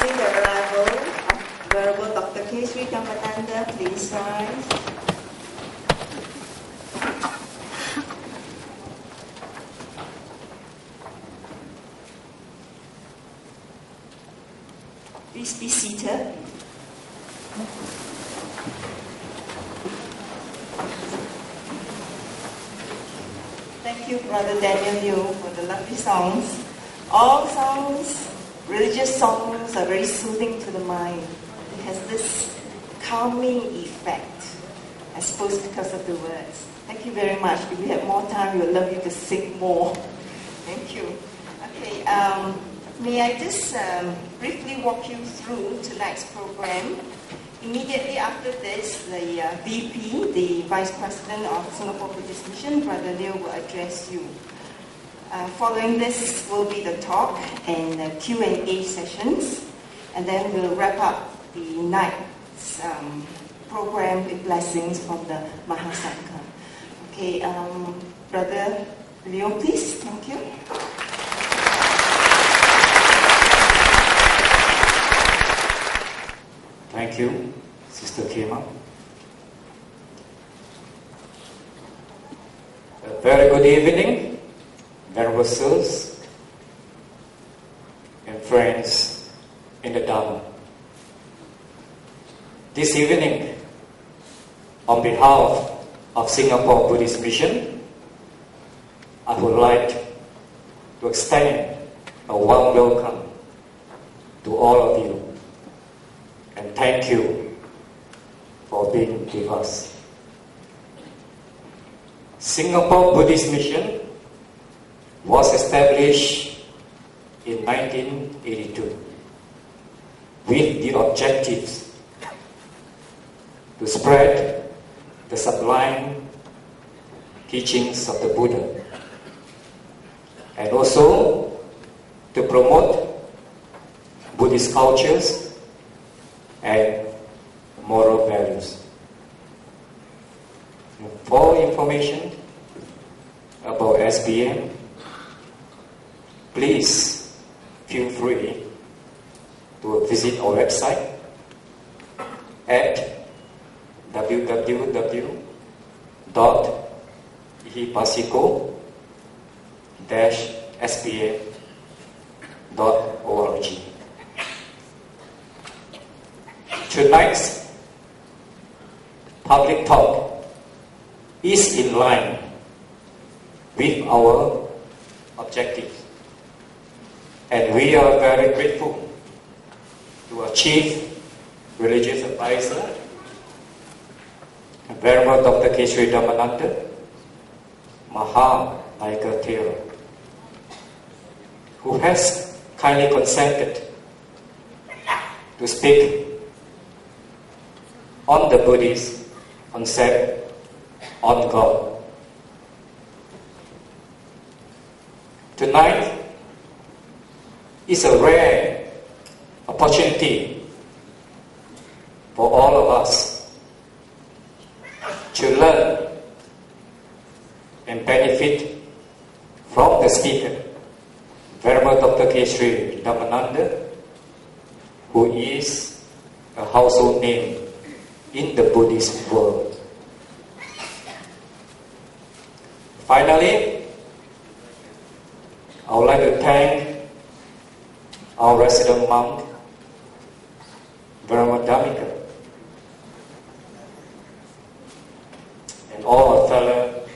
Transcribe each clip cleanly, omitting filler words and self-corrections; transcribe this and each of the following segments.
welcoming the arrival of Venerable Dr. K. Dhammananda. Please rise. Please be seated. Thank you, Brother Daniel Liu, for the lovely songs. All songs, religious songs, are very soothing to the mind. It has this calming effect, I suppose because of the words. Thank you very much. If we have more time, we would love you to sing more. Thank you. Okay, may I just briefly walk you through tonight's program. Immediately after this, the VP, the Vice President of Singapore Buddhist Mission, Brother Liu, will address you. Following this will be the talk and the Q&A sessions, and then we'll wrap up the night's program with blessings from the Mahasangha. Okay, Brother Liu, please. Thank you. Thank you, Sister Kema. A very good evening, Venerable Sirs and friends in the Dhamma. This evening, on behalf of Singapore Buddhist Mission, I would like to extend a warm welcome to all of you. And thank you for being with us. Singapore Buddhist Mission was established in 1982 with the objectives to spread the sublime teachings of the Buddha and also to promote Buddhist cultures and moral values. For information about SBM, please feel free to visit our website at www.ihipasico-sba.org. Tonight's public talk is in line with our objectives, and we are very grateful to our Chief Religious Advisor, Venerable Dr. K. Dhammananda, Maha-Naika Thero, who has kindly consented to speak on the Buddhist concept on God. Tonight is a rare opportunity for all of us to learn and benefit from the speaker, Venerable Dr. K. Dhammananda, who is a household name in the Buddhist world. Finally, I would like to thank our resident monk, Venerable Dhammika, and all our fellow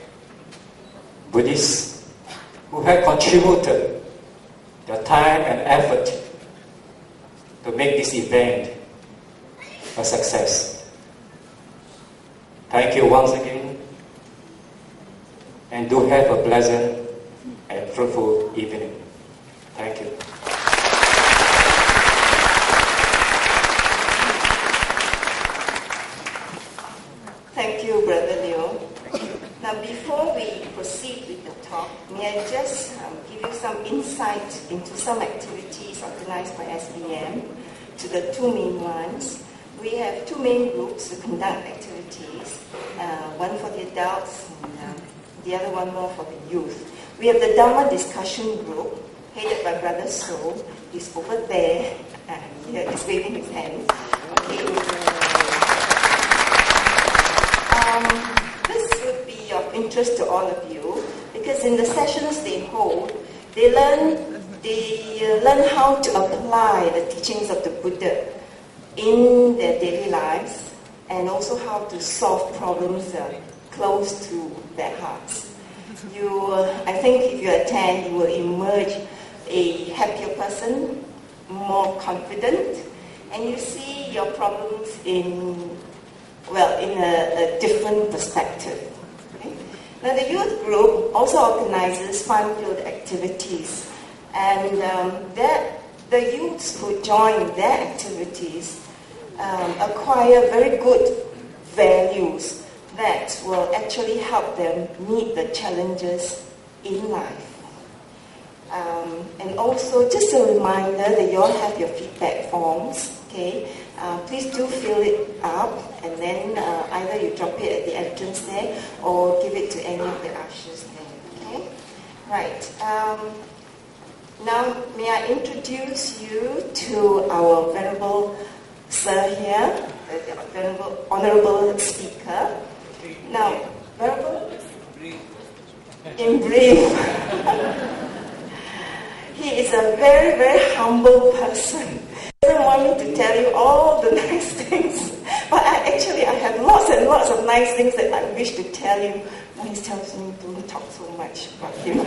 Buddhists who have contributed their time and effort to make this event a success. Thank you once again, and do have a pleasant and fruitful evening. Thank you. Thank you, Brother Liu. Now, before we proceed with the talk, may I just give you some insight into some activities organized by SBM to the two main ones. We have two main groups to conduct activities, one for the adults and the other one more for the youth. We have the Dhamma discussion group, headed by Brother So. He's over there. He's waving his hand. Okay. This would be of interest to all of you because in the sessions they hold, they learn how to apply the teachings of the Buddha in their daily lives and also how to solve problems close to their hearts. I think if you attend, you will emerge a happier person, more confident, and you see your problems in a different perspective. Okay? Now the youth group also organizes fun-filled activities, and the youths who join their activities acquire very good values that will actually help them meet the challenges in life. And also, just a reminder that you all have your feedback forms, okay? Please do fill it up, and then either you drop it at the entrance there, or give it to any of the ushers there, okay? Right. Now, may I introduce you to our Venerable Sir here, the Venerable Honorable Speaker. Now, Venerable? In brief. He is a very, very humble person. He doesn't want me to tell you all the nice things, but I have lots and lots of nice things that I wish to tell you. But he tells me don't talk so much about him.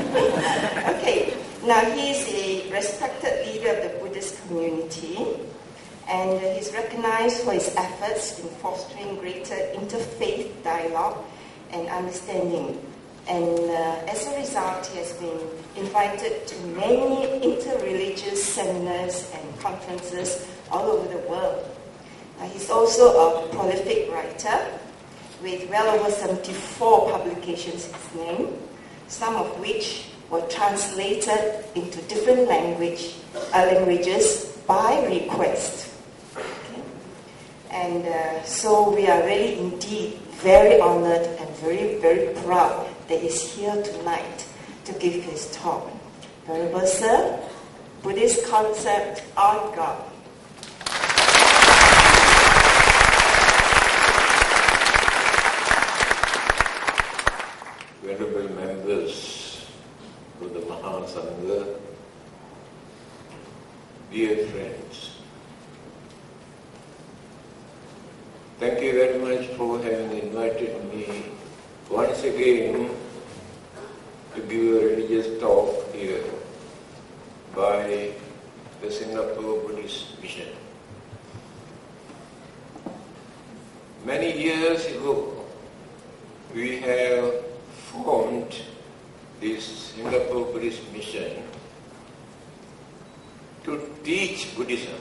Okay, now he is a respected leader of the Buddhist community, and he's recognized for his efforts in fostering greater interfaith dialogue and understanding. And as a result, he has been invited to many interreligious seminars and conferences all over the world. He's also a prolific writer with well over 74 publications in his name, some of which were translated into different languages by request. Okay? And so we are really indeed very honored and very, very proud that he's here tonight to give his talk. Venerable Sir, Buddhist concept on God. Venerable members of the Mahasangha, dear friends, thank you very much for having invited me once again to give a religious talk here by the Singapore Buddhist Mission. Many years ago, we have formed this Singapore Buddhist Mission to teach Buddhism,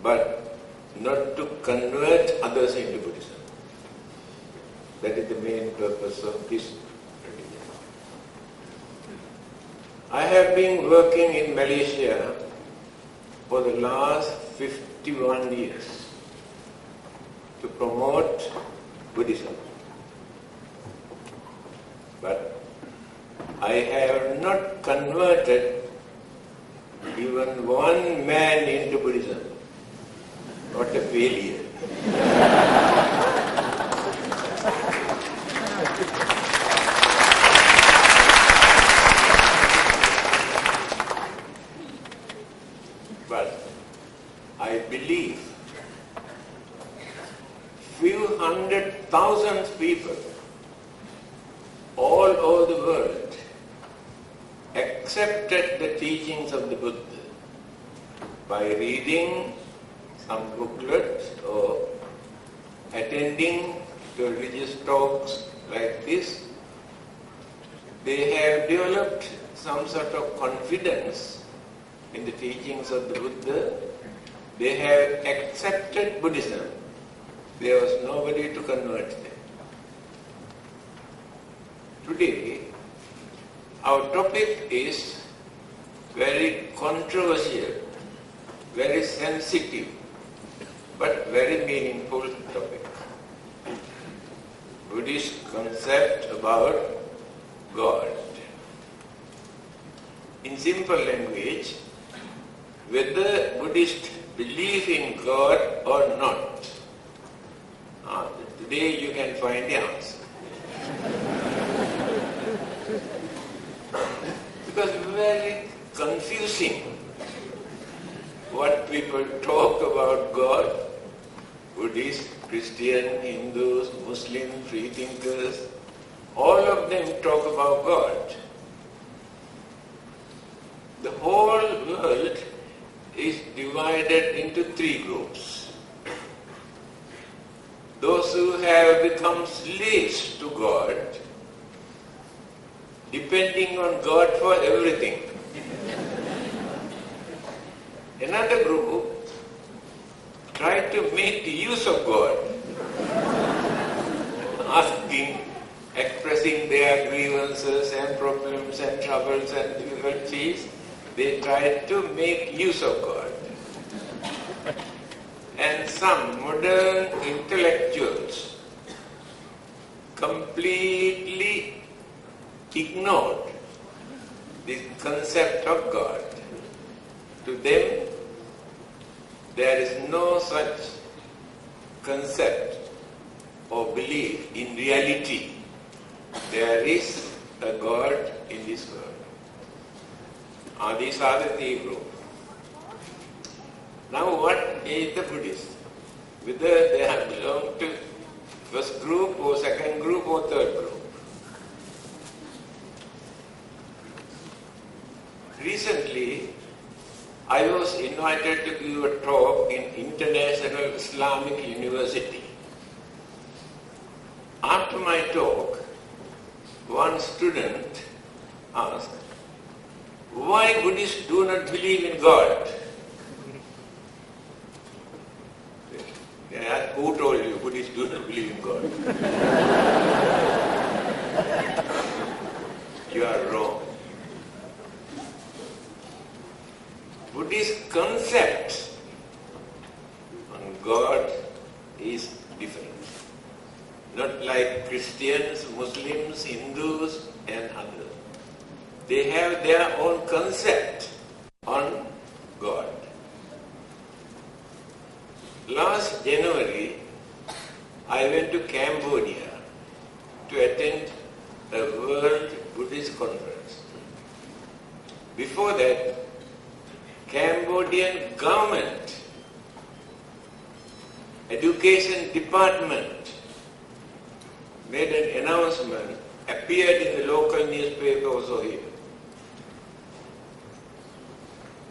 but not to convert others into Buddhism. That is the main purpose of this religion. I have been working in Malaysia for the last 51 years to promote Buddhism. But I have not converted even one man into Buddhism. What a failure. But I believe few 100,000 people all over the world accepted the teachings of the Buddha by reading some booklet or attending to religious talks like this. They have developed some sort of confidence in the teachings of the Buddha. They have accepted Buddhism. There was nobody to convert them. Today, our topic is very controversial, very sensitive, but very meaningful topic. Buddhist concept about God. In simple language, whether Buddhists believe in God or not. Today you can find the answer. Because very confusing what people talk about God. Buddhists, Christian, Hindus, Muslim, freethinkers, all of them talk about God. The whole world is divided into three groups. Those who have become slaves to God, depending on God for everything. Another group try to make use of God, asking, expressing their grievances and problems and troubles and difficulties. They try to make use of God. And some modern intellectuals completely ignored the concept of God. To them, there is no such concept or belief in reality. There is a God in this world. These are the three groups. Now what is the Buddhist? Whether they have belonged to first group or second group or third group. Recently, I was invited to give a talk in International Islamic University. After my talk, one student asked, why Buddhists do not believe in God? They asked, who told you Buddhists do not believe in God? You are wrong. Buddhist concept on God is different. Not like Christians, Muslims, Hindus and others. They have their own concept on God. Last January, I went to Cambodia to attend a World Buddhist Conference. Before that, Cambodian government, education department made an announcement, appeared in the local newspaper also here.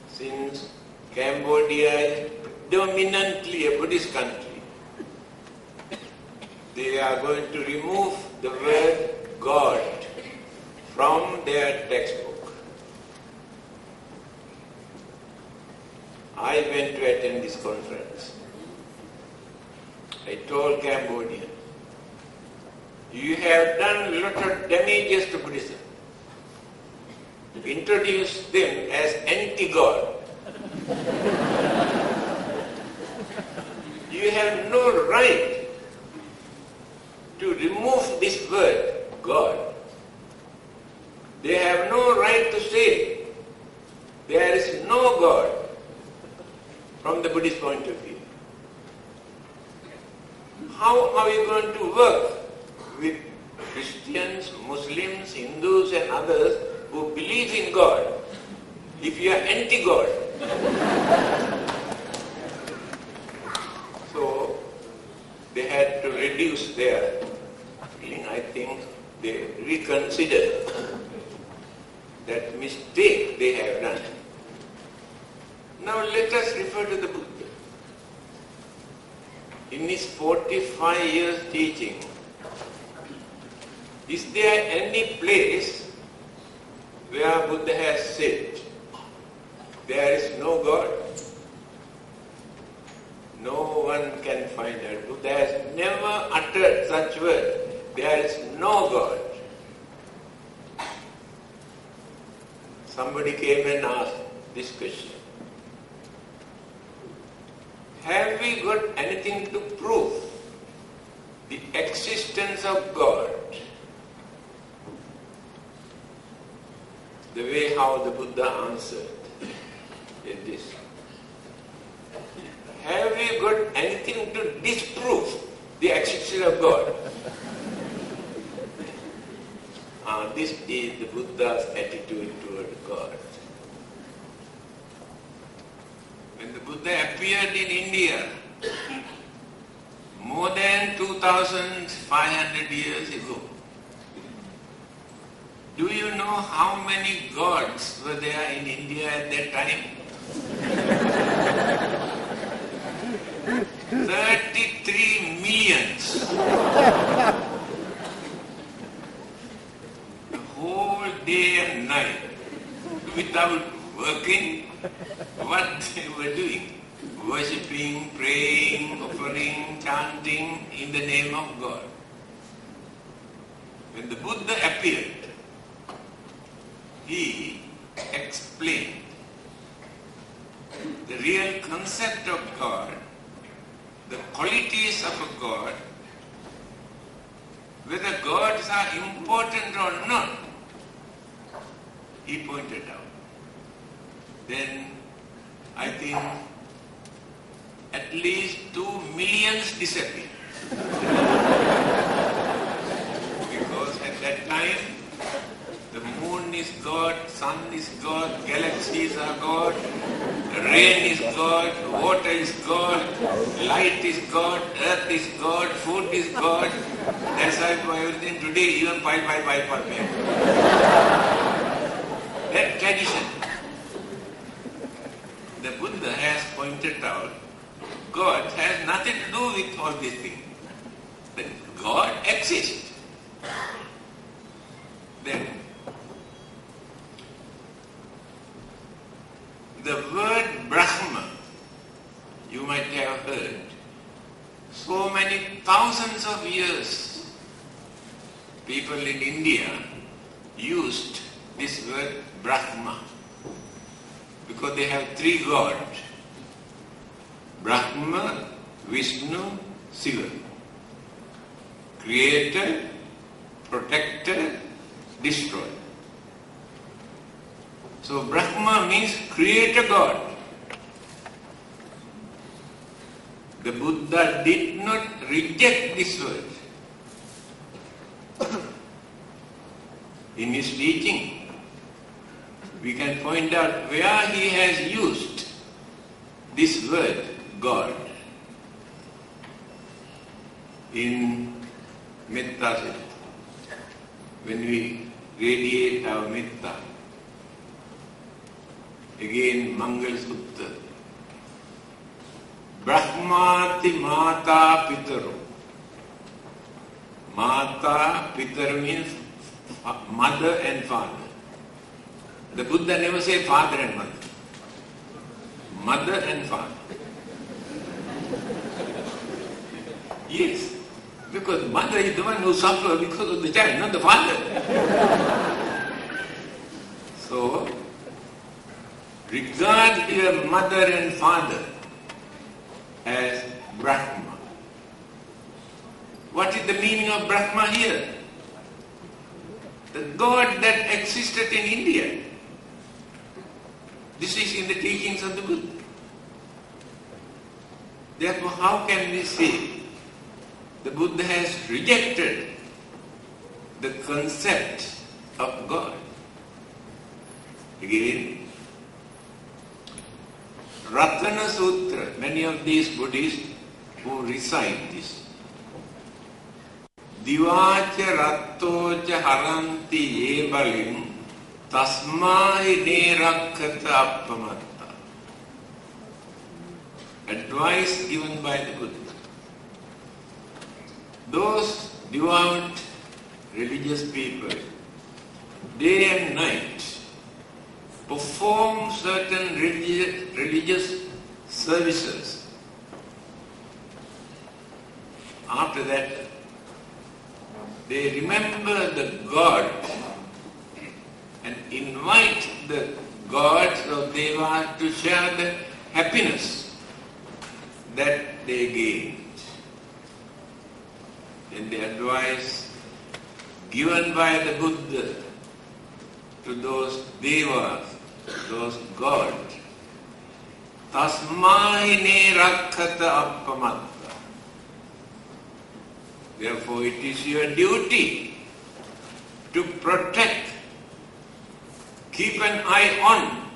Since Cambodia is dominantly a Buddhist country, they are going to remove the word God from their textbook. I went to attend this conference. I told Cambodians, you have done a lot of damages to Buddhism. Introduce them as anti-God. You have no right to remove this word, God. They have no right to say there is no God from the Buddhist point of view. How are you going to work with Christians, Muslims, Hindus and others who believe in God if you are anti-God? So they had to reduce their feeling. I think they reconsider that mistake they have done. Now let us refer to the Buddha. In his 45 years teaching, is there any place where Buddha has said, there is no God? No one can find that. Buddha has never uttered such word. There is no God. Somebody came and asked this question. Have we got anything to prove the existence of God? The way how the Buddha answered is this. instead of God. This is the Buddha's attitude toward God. When the Buddha appeared in India, more than 2,500 years ago, do you know how many gods were there in India at that time? 33 millions. The whole day and night, without working, what they were doing? Worshipping, praying, offering, chanting in the name of God. When the Buddha appeared, he explained the real concept of God, the qualities of a God, whether gods are important or not, he pointed out. Then I think at least 2 millions disappeared. Because at that time, the moon is God, sun is God, galaxies are God, rain is God, water is God, light is God, earth is God, food is God. That's why for everything today, even pi. That tradition. The Buddha has pointed out, God has nothing to do with all these things. But God exists. Then, the word Brahma, you might have heard, so many thousands of years, people in India used this word Brahma because they have 3 gods, Brahma, Vishnu, Shiva. Creator, protector, destroyer. So Brahma means creator God. The Buddha did not reject this word. In his teaching, we can find out where he has used this word, God. In Metta Sutta, when we radiate our Metta, again Mangal Sutta, Brahmati Mata Pitaro. Mata, Pitaro means mother and father. The Buddha never said father and mother. Mother and father. Yes, because mother is the one who suffers because of the child, not the father. So, regard your mother and father as Brahma. What is the meaning of Brahma here? The God that existed in India. This is in the teachings of the Buddha. Therefore, how can we say the Buddha has rejected the concept of God? Again, Ratana Sutra, many of these Buddhists who recite this, Divacha Rattocha Haranti Ye Balim Tasmai Nerakkata Appamatta. Advice given by the Buddha. Those devout religious people, day and night, perform certain religious services. After that, they remember the God and invite the gods of Deva to share the happiness that they gained. And the advice given by the Buddha to those Devas, those gods, Tasmai ne rakkata appamatta. Therefore, it is your duty to protect, keep an eye on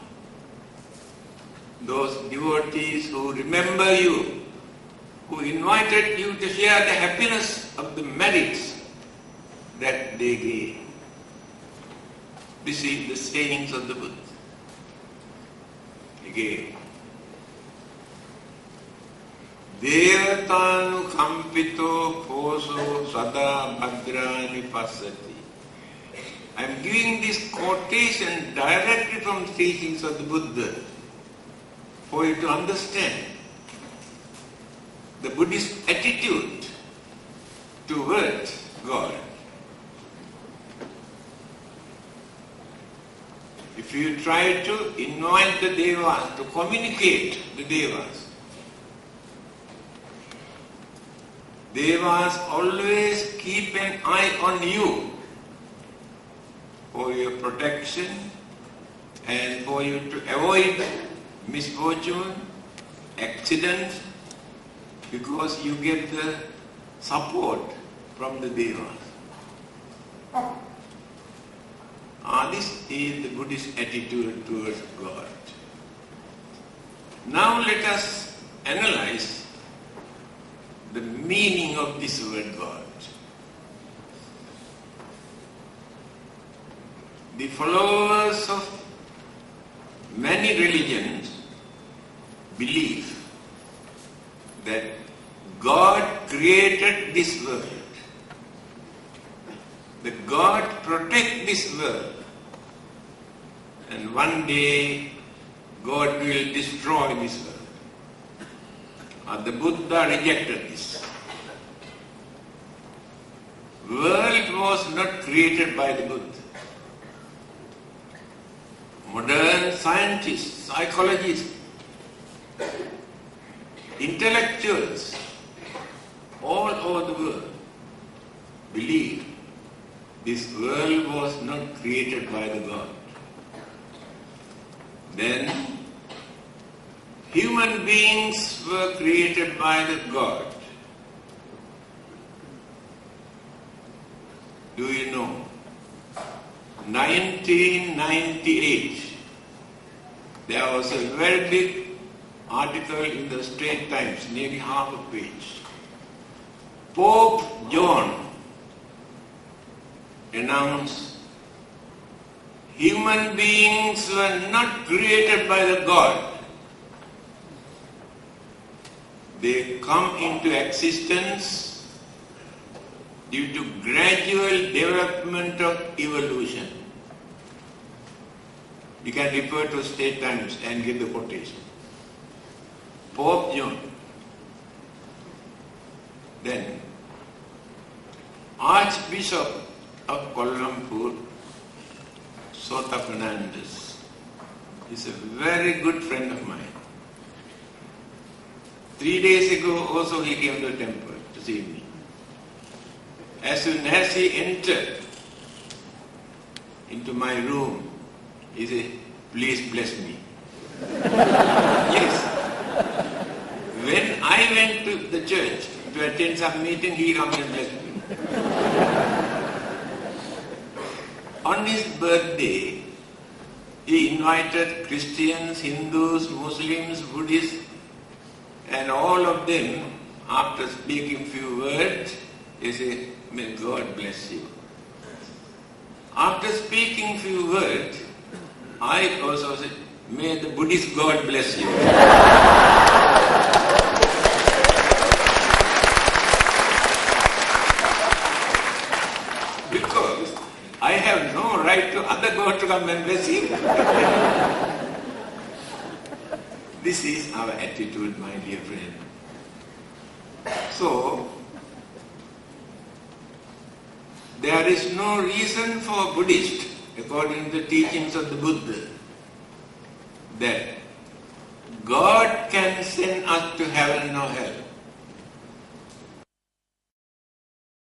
those devotees who remember you, who invited you to share the happiness of the merits that they gave. This is the sayings of the Buddha. Again, Devatanu kampito poso sada bhadrani passati. I am giving this quotation directly from the teachings of the Buddha for you to understand the Buddhist attitude towards God. If you try to invite the Devas, to communicate the Devas, Devas always keep an eye on you for your protection and for you to avoid misfortune, accidents, because you get the support from the Devas. This is the Buddhist attitude towards God. Now let us analyze the meaning of this word God. The followers of many religions believe that God created this world. That God protects this world. And one day God will destroy this world. The Buddha rejected this. World was not created by the Buddha. Modern scientists, psychologists, intellectuals all over the world believe this world was not created by the God. Then human beings were created by the God. Do you know? 1998, there was a very big article in the Straits Times, nearly half a page. Pope John announced human beings were not created by the God. They come into existence due to gradual development of evolution. You can refer to State Times and get the quotation. Pope John. Then Archbishop of Kuala Lumpur, Sota Fernandez, is a very good friend of mine. 3 days ago also he came to the temple to see me. As soon as he entered into my room, he said, "Please bless me." Yes. When I went to the church to attend some meeting, he comes and blessed me. On his birthday, he invited Christians, Hindus, Muslims, Buddhists, and all of them, after speaking few words, they say, "May God bless you." After speaking few words, I also said, "May the Buddhist God bless you." Because I have no right to other God to come and bless him. This is our attitude, my dear friend. So, there is no reason for Buddhists, according to the teachings of the Buddha, that God can send us to heaven or hell.